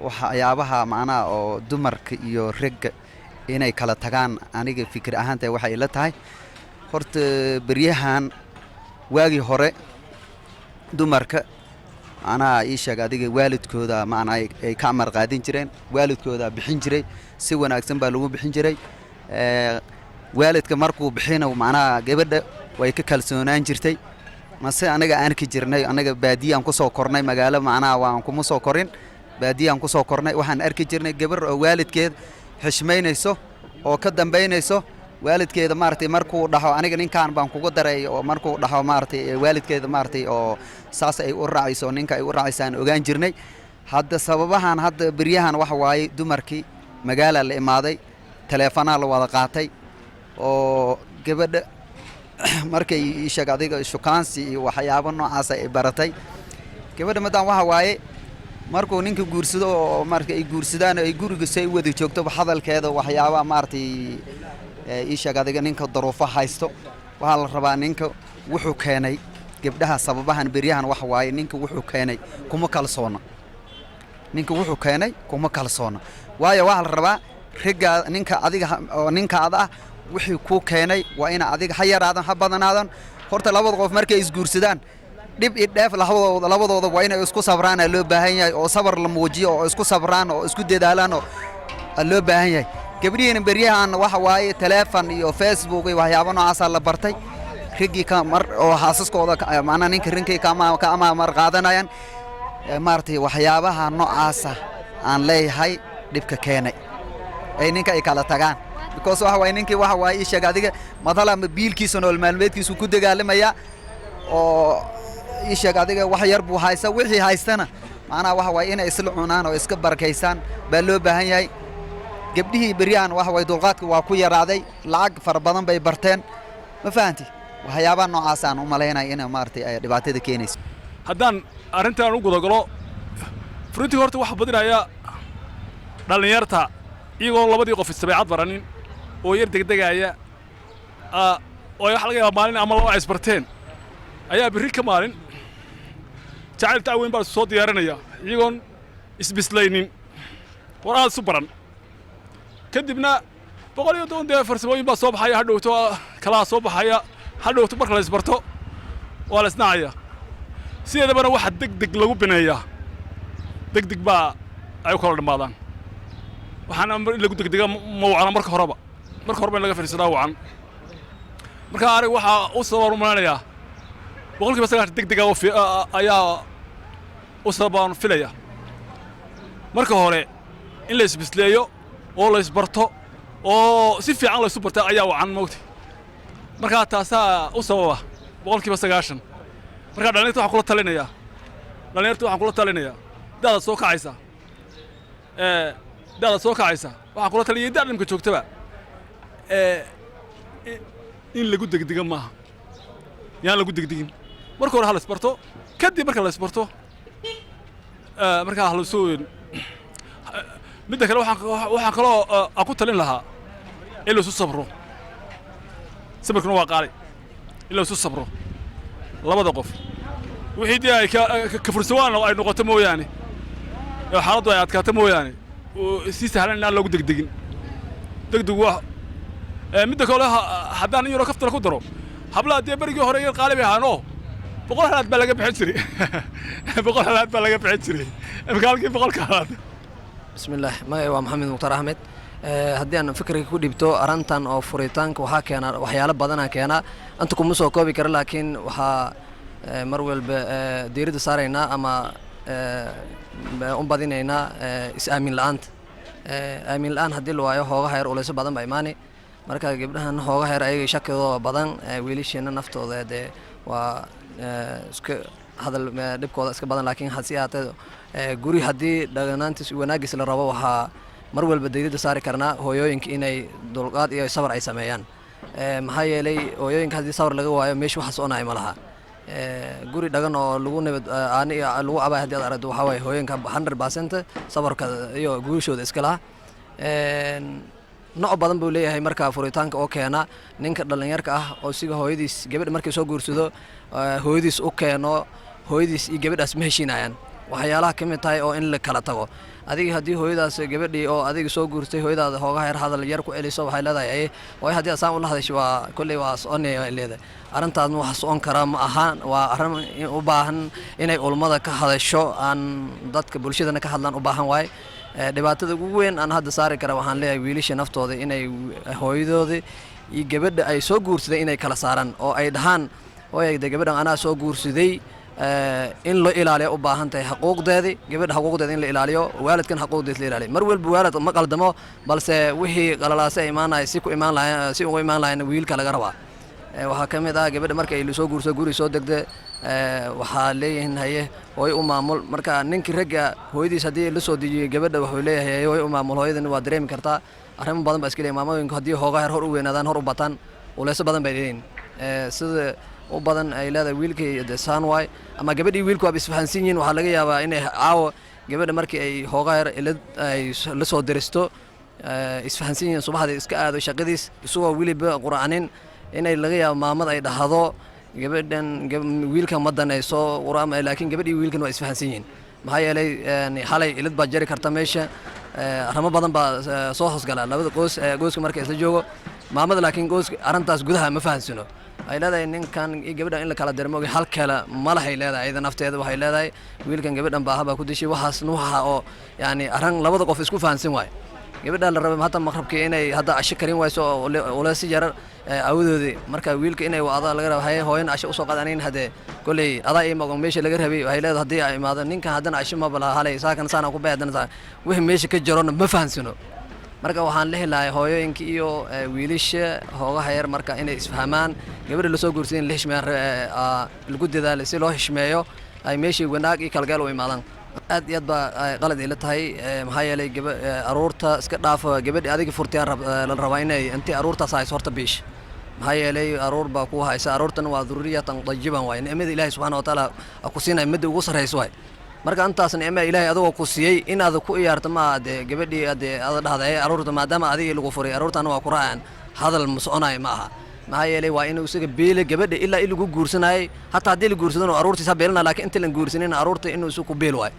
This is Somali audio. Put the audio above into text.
waxyaabaha macnaha oo dumarka iyo ragga inay kala tagaan aniga fikir ahaantay waxay ila tahay horta beryahan waagi hore dumarka macnaha ii sheeg adiga waalidkooda macnaha ay ka amar qaadin jireen waalidkooda bixin jiray si wanaagsan baa lagu bixin jiray waalidka markuu bixinayo macnaha gabadha way ka kalsoonaan jirtay mase anaga aan ka jirnay anaga baadiyaan ku soo kornay magaalo macnaha waan kuma soo korin baadiyaan ku soo kornay waxaan arki jirnay gabar oo waalidkeed xishmeynayso oo ka dambeynayso waalidkeeda maartay markuu dhaxo aniga ninkaan baan kugu daray oo markuu dhaxo maartay waalidkeeda maartay oo saas ay u raacayso ninka ay u raacaysaan ogaan jirnay hadda sababahan hadda beryahan wax waaye dumarkii magaalo la imaaday telefoonada la wada qaatay oo gabadha markay ii sheeg adiga shukaansi iyo waxyaabo noocaas ay baratay gabadha madaan waxa waaye markuu ninka guursado oo markay ay guursadaan ay guriga say wada joogto hadalkeeda waxyaabo maartay ii sheeg adiga ninka daruufo haysto waxa la rabaa ninka wuxuu keenay gabdhaha sababahan beryahan wax waaye ninka wuxuu keenay kuma kalsoona ninka wuxuu keenay kuma kalsoona waayo waxa la rabaa riga ninka adiga oo ninkaada ah wixii ku keenay waa in adiga hayaraadan ha badanaadan horta labada qof markay isguursadaan dib i dheef labadooda waa inay isku sabraan loo baahan yahay oo sabar la muujiyo oo isku sabraan oo isku dadaalaan oo loo baahan yahay gabdhihiina beryahan waxa waaye telefoon iyo Facebook iyo waxyaabo noocaas la bartay rigi ka mar oo haasaskooda macna ninka rinkay ka ama mar qaadanayaan maartay waxyaabaha noocaas aan leeyahay dibka keenay ay ninka ay kala tagaan because waxa way ninkii waxa way sheeg adiga madala biilkiisa nool maalmeedkiisu ku dagaalamaya oo sheeg adiga wax yar buu haysta wixii haystana macna waxa way inay isla cunaan oo iska barkaysan baa loo baahan yahay gabdhihii beriyaan waxa way dulqaadka waa ku yaraaday lacag far badan bay barteen ma fahanti waxyaabaha noocaas aan u maleynay in maartay ay dhibaatada keenayso haddaan arrintan u gudagalo furintii horta wax badinaya dhalinyarta iyagoo labadii qof isbaacad baranin oo yar degdegaya oo wax laga yaabo maalin ama laba isbarteen ayaa biri ka maalin jacayl taaweyn baa soo diyaarinaya iyagoon isbislaynin waraad su baran kadibna boqol iyo toban farsamooyin baa soo baxaya hadhowto kala soo baxaya hadhowto marka la isbarto waa la isnaacaya sideedabana waxa degdeg lagu bineeyaa degdeg baa ay kala dhamaadaan waxaan amar lagu degdega ma wacna marka horeba in laga fariisadaa wacan marka arig waxa u sabab rumaanaya boqolkiiba 9 degdega ayaa u sabab filaya marka hore in la isbisleeyo oo la isbarto oo si fiican la isu barta ayaa wacan moogtay marka taasa u sababa boqolkiiba 9 marka dhalinyarta waxa kula talinaya dada soo kacaysa waxa kula taliyay dadamka joogtaba in lagu degdega maaha yaan lagu degdegin marka hore hal isbarto kadib marka la isbarto marka hal soo midda kale waxaan kaloo ku talin lahaa in la isu sabro sabarkuna waa qaali in la isu sabro labada qof wixii ay ka fursawaan ay noqoto mooyaane xaaladdu ay adkaato mooyaane si sahlan in aan lagu degdegin degdeg wax midda kale haddaan in yaro kaftala ku daro hablaha dee berigii hore yar qaali bay ahaanoo boqol halaad baa laga bixin jiray imkaalkii boqolka halaad bismillaah magacay waa maxamed mukhtaar axmed haddii aan fikirka ku dhibto arrintan oo furitaanka waxaa keena waxyaalo badanaa keena anta kuma soo koobi kara laakiin waxaa mar walba diiradda saaraynaa ama u badinaynaa is-aamin la'aanta aamin la'aan haddii la waayo hoogaha yar ulayso badan baa imaani marka gabdhahan hoogaha yar ayaga shakidooda badan wiilasheena naftooda dee waa iska hadal dhibkooda iska badan laakiin hasi ahaatee guri haddii dhaganaantiis wanaagis la rabo waxaa mar walba diiradda saari karnaa hooyooyinka inay dulqaad iyo sabar ay sameeyaan maxaa yeelay hooyooyinka haddii sabar laga waayo meesha waxa soconaya ma laha guri dhagan oo lagu nabad lagu abay haddii aad aragto waxaa waaye hooyinka 100% sabarka iyo guushooda iska laha nooc badan buu leeyahay marka furitaanka oo keena ninka dhalinyarka ah oo siga hooyadiis gabadha markay soo guursado hooyadiis u keeno hooyadiis iyo gabadhaas ma heshiinayaan waxyaalaha ka mid tahay oo in la kala tago adiga haddii hooyadaas gabadhii oo adiga soo guurtay hooyadaada hoogaha yar hadal yar ku celiso waxay leedahay way haddii asaan ula hadasho waa kolley waa soconaya ay leedahay arrintaasna wax socon kara ma ahaan waa arrin u baahan inay ulmada ka hadasho aan dadka bulshadana ka hadlaan u baahan waay dhibaatada ugu weyn aan hadda saari kara waxaan leeyahay wiilasha naftooda inay hooyadooda iyo gabadha ay soo guursaday inay kala saaraan oo ay dhahaan hooyayda gabadhan anaa soo guursaday in la ilaaliyo u baahan tahay xuquuqdeedii gabadha xuquuqdeeda in la ilaaliyo waalidkan xuquuqdiisa la ilaaliyo mar walba waalid ma qaldamo balse wixii qalalaasay imaanay si ugu imaan lahayn wiilka laga rabaa waxaa ka mid ah gabadha marka ay soo guurso guri soo degda waxaa leeyihiin haye hooy u maamul marka ninkii ragga hooyadiis haddii la soo dejiyey gabadha wuxuu leeyahay hooy u maamul hooyadana waa dareemi kartaa arrimo badan baa iska leeyahay maamooyinku haddii hoogaa yar hor u weynaadaan hor u bataan uleeso badan bay leeyihiin sida u badan ay leedahay wiilkii desaan waay ama gabadhii wiilku waa isfahansan yihiin waxaa laga yaabaa inay caawo gabadha markii ay hoogaa yar ay la soo diristo isfahansan yihiin subaxdii iska aado shaqadiis isagoo weliba quraanin inay laga yaabo maamad ay dhahdo gabadhan wiilka ma danayso quraam laakiin gabadhii wiilkan waa isfahansan yihiin maxaa yeelay xalay ilad baa jari karta meesha arrimo badan baa soo hoosgala labada gooska marka isla joogo maamada laakiin gooska arrintaas gudaha ma fahansano ay leedahay ninkan iyo gabadhan in la kala dirmo hal kale ma lahay leedahay iyada nafteeda waxay leedahay wiilkan gabadhan baaha baa ku dishay waxaasna waxa oo yani arrin labada qof isku fahansan waay gabadha la rabay hadda maqrabkii inay hadda asho karin wayso oo si yar awdoodii marka wiilka inay wada laga rabo hay hooyana asho usoo qaadanayn hadee kulay adaa ay magan meesha laga rabay waxay leedahay haddii ay imaado ninkan haddana asho ma bala halay saakan saana ku beedan wixii meesha ka jirona ma fahansano marka waxaan la helahay hooyooyinka iyo wiilasha hoogaha yar marka inay isfahmaan gabadha la soo guursadeen la hishmeeyaan lagu dadaalo si loo hishmeeyo ay meeshii wanaag iyo kalgaal u imaadaan aad iyo aad baa qalad ila tahay maxaa yeelay aruurta iska dhaafa gabadhi adiga furtiyaan la rabaa inay intii aruurtaas hayso horta biish maxaa yeelay aruur baa ku haysa aruurtana waa durriyatan dayiban waay nicmada ilaahay subxaana wa tacaala ku siinay midda ugu sarrayso waay marka intaas nicmo ilaahay adoo ku siiyey inaad ku iyaarto ma aad gabadhii aad dhahday aruurta maadaama adiga lagu furay aruurtana waa ku raacaan hadal ma soconayo ma aha maxaa yeelay waa inuu isaga beela gabadha ilaa lagu guursanayay hataa haddii la guursadano aruurtiisa beelana laakiin inta la guursanin aruurta inuu isu ku beel waay